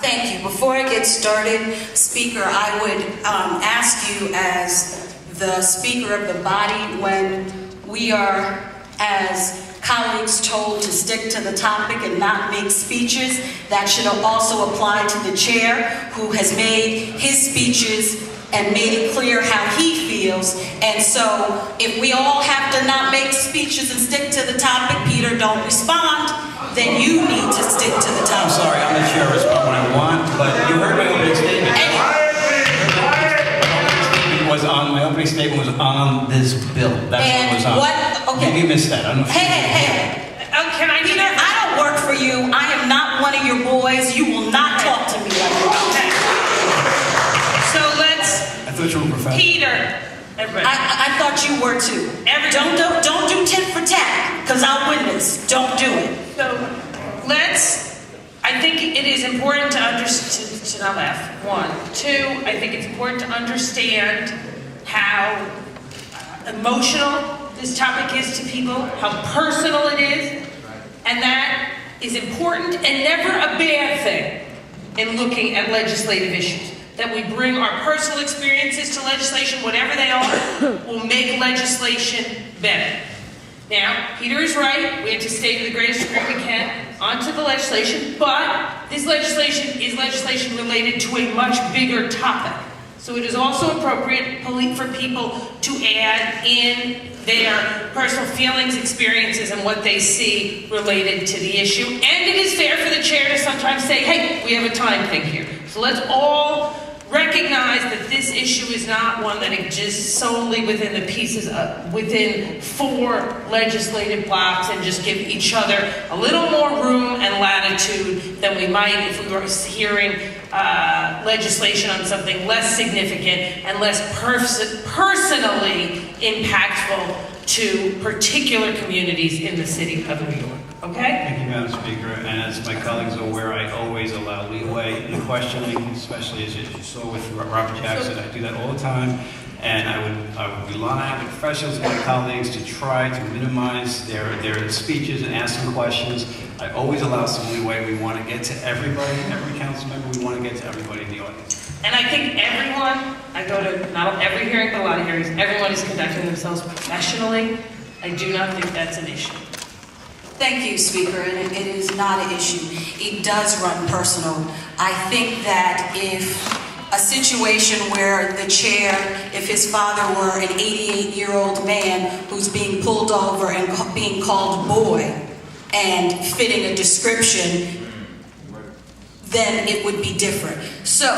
Thank you. Before I get started, Speaker, I would ask you as the Speaker of the body, when we are as colleagues told to stick to the topic and not make speeches, that should also apply to the chair, who has made his speeches and made it clear how he feels. And so if we all have to not make speeches and stick to the topic, Peter, don't respond, then you need to stick to the topic. I'm sorry, I'm the chair. I respond when I want, but you heard my opening statement. My opening statement was on this bill. That's what was on. Okay. You missed that. I don't know. Hey. Can I, Peter, I don't work for you. I am not one of your boys. You will not talk to me like that. Okay. So let's... I thought you were professional. Peter. Everybody. I thought you were too. Don't do tit for tat, because I'll win this. Don't do it. So I think it is important to understand, to not laugh. 1, 2, I think it's important to understand how emotional this topic is to people, how personal it is, and that is important and never a bad thing in looking at legislative issues. That we bring our personal experiences to legislation, whatever they are, will make legislation better. Now, Peter is right, we have to stay to the greatest degree we can onto the legislation, but this legislation is legislation related to a much bigger topic. So it is also appropriate for people to add in their personal feelings, experiences, and what they see related to the issue. And it is fair for the chair to sometimes say, hey, we have a time thing here. So let's all recognize that this issue is not one that exists solely within the pieces of, within 4 legislative blocks, and just give each other a little more room and latitude than we might if we were hearing legislation on something less significant and less personally impactful to particular communities in the city of New York. Okay? Thank you, Madam Speaker. And as my colleagues are aware, I always allow leeway in questioning, especially as you saw with Robert Jackson. I do that all the time. And I would rely on the professionals and my colleagues to try to minimize their speeches and ask them questions. I always allow some leeway. We want to get to everybody, every council member. We want to get to everybody in the audience. And I think everyone, I go to not every hearing, but a lot of hearings, everyone is conducting themselves professionally. I do not think that's an issue. Thank you, Speaker, and it is not an issue. It does run personal. I think that if a situation where the chair, if his father were an 88-year-old man who's being pulled over and being called boy and fitting a description, then it would be different. So.